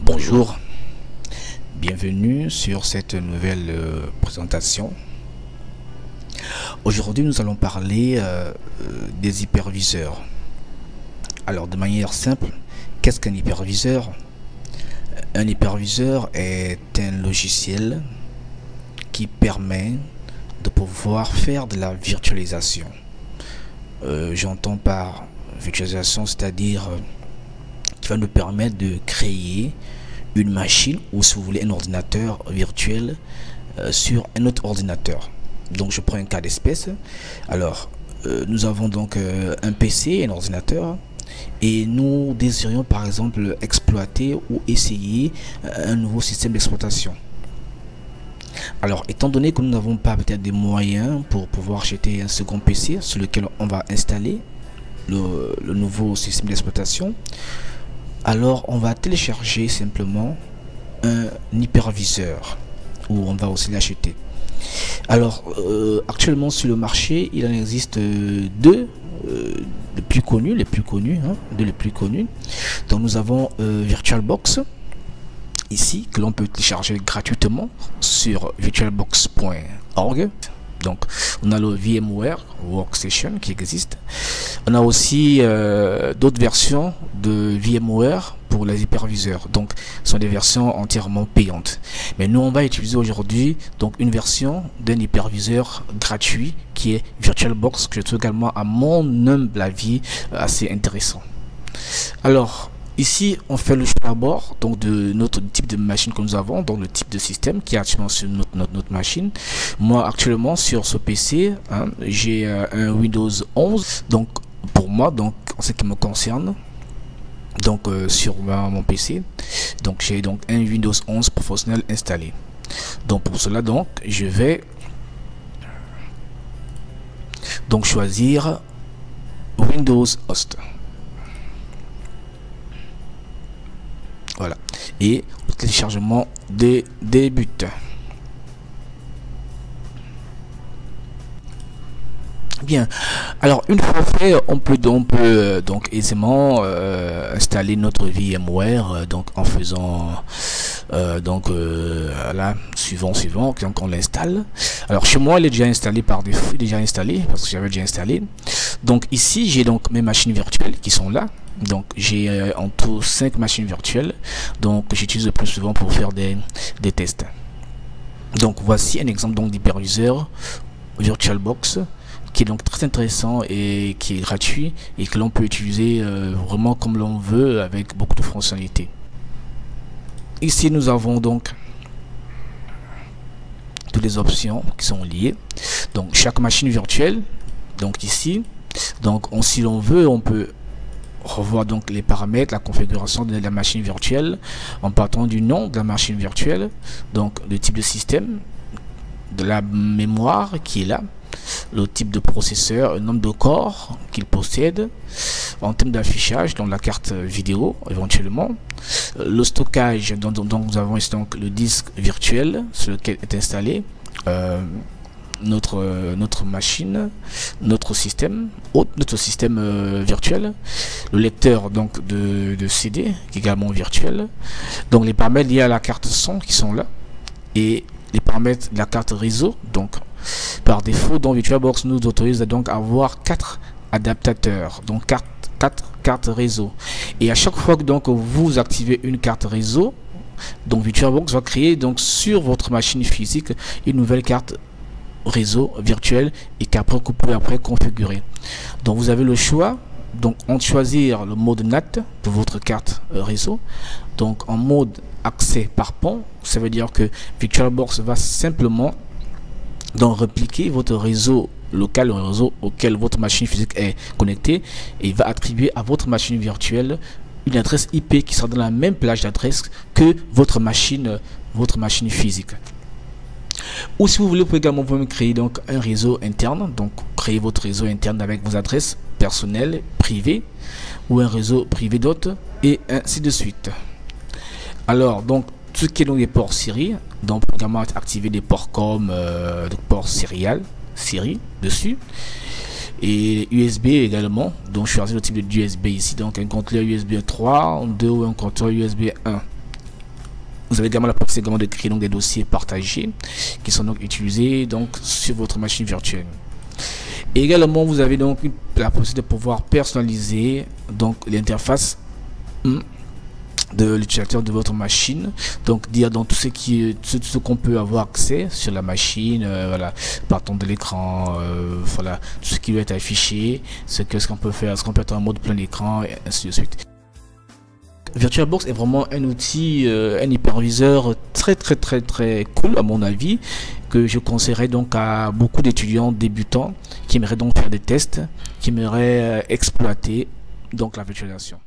Bonjour, bienvenue sur cette nouvelle présentation. Aujourd'hui, nous allons parler des hyperviseurs. Alors, de manière simple, qu'est-ce qu'un hyperviseur? Un hyperviseur est un logiciel qui permet de pouvoir faire de la virtualisation. J'entends par virtualisation, c'est-à-dire qui va nous permettre de créer une machine ou, si vous voulez, un ordinateur virtuel sur un autre ordinateur. Donc je prends un cas d'espèce. Alors nous avons donc un PC, un ordinateur, et nous désirions par exemple exploiter ou essayer un nouveau système d'exploitation. Alors, étant donné que nous n'avons pas peut-être des moyens pour pouvoir acheter un second PC sur lequel on va installer le nouveau système d'exploitation, alors on va télécharger simplement un hyperviseur, ou on va aussi l'acheter. Alors actuellement sur le marché, il en existe deux, les plus connus, deux les plus connus. Donc nous avons VirtualBox ici, que l'on peut télécharger gratuitement sur virtualbox.org. Donc on a le VMware Workstation qui existe. On a aussi d'autres versions de VMware pour les hyperviseurs. Donc ce sont des versions entièrement payantes. Mais nous on va utiliser aujourd'hui donc une version d'un hyperviseur gratuit qui est VirtualBox, que je trouve également à mon humble avis assez intéressant. Alors ici, on fait le choix d'abord donc de notre type de machine que nous avons, donc le type de système qui est actuellement sur notre machine. Moi, actuellement, sur ce PC, j'ai un Windows 11. Donc, pour moi, donc en ce qui me concerne, donc sur mon PC, donc j'ai donc un Windows 11 professionnel installé. Donc pour cela, donc je vais donc choisir Windows Host. Voilà, et le téléchargement débute. Bien, alors une fois fait, on peut donc aisément installer notre VMware donc en faisant là suivant, donc on l'installe. Alors chez moi il est déjà installé par défaut, parce que j'avais déjà installé. Donc ici j'ai donc mes machines virtuelles qui sont là. Donc j'ai en tout 5 machines virtuelles, donc j'utilise le plus souvent pour faire des tests. Donc voici un exemple donc d'hyperviseur VirtualBox qui est donc très intéressant et qui est gratuit et que l'on peut utiliser vraiment comme l'on veut avec beaucoup de fonctionnalités. Ici nous avons donc toutes les options qui sont liées. Donc chaque machine virtuelle, donc ici, donc si l'on veut, on peut revoir donc les paramètres, la configuration de la machine virtuelle en partant du nom de la machine virtuelle, donc le type de système, de la mémoire qui est là, le type de processeur, le nombre de corps qu'il possède, en termes d'affichage, donc la carte vidéo éventuellement, le stockage, donc nous avons ici donc le disque virtuel sur lequel est installé notre machine, notre système virtuel, le lecteur donc de CD qui est également virtuel, donc les paramètres liés à la carte son qui sont là, et les paramètres de la carte réseau. Donc par défaut, donc VirtualBox nous autorise donc à avoir 4 adaptateurs, donc 4 cartes réseau, et à chaque fois que donc vous activez une carte réseau, donc VirtualBox va créer donc sur votre machine physique une nouvelle carte réseau virtuel et qu'après vous pouvez configurer. Donc vous avez le choix donc entre choisir le mode NAT pour votre carte réseau, donc en mode accès par pont. Ça veut dire que VirtualBox va simplement donc répliquer votre réseau local, le réseau auquel votre machine physique est connectée, et va attribuer à votre machine virtuelle une adresse IP qui sera dans la même plage d'adresse que votre machine physique. Ou si vous voulez, vous pouvez également vous créer donc un réseau interne, donc créer votre réseau interne avec vos adresses personnelles, privées, ou un réseau privé d'autres, et ainsi de suite. Alors donc tout ce qui est donc des ports série, donc on peut également activer des ports comme ports série dessus, et USB également. Donc choisir le type de USB ici, donc un contrôleur USB 3, 2 ou un contrôleur USB 1. Vous avez également la possibilité également de créer donc des dossiers partagés qui sont donc utilisés donc sur votre machine virtuelle. Et également, vous avez donc la possibilité de pouvoir personnaliser donc l'interface de l'utilisateur de votre machine, donc dire dans tout ce qu'on peut avoir accès sur la machine, voilà, partant de l'écran, voilà, tout ce qui doit être affiché, ce qu'on peut faire, ce qu'on peut être en mode plein écran, et ainsi de suite. VirtualBox est vraiment un outil, un hyperviseur très cool à mon avis, que je conseillerais donc à beaucoup d'étudiants débutants qui aimeraient donc faire des tests, qui aimeraient exploiter donc la virtualisation.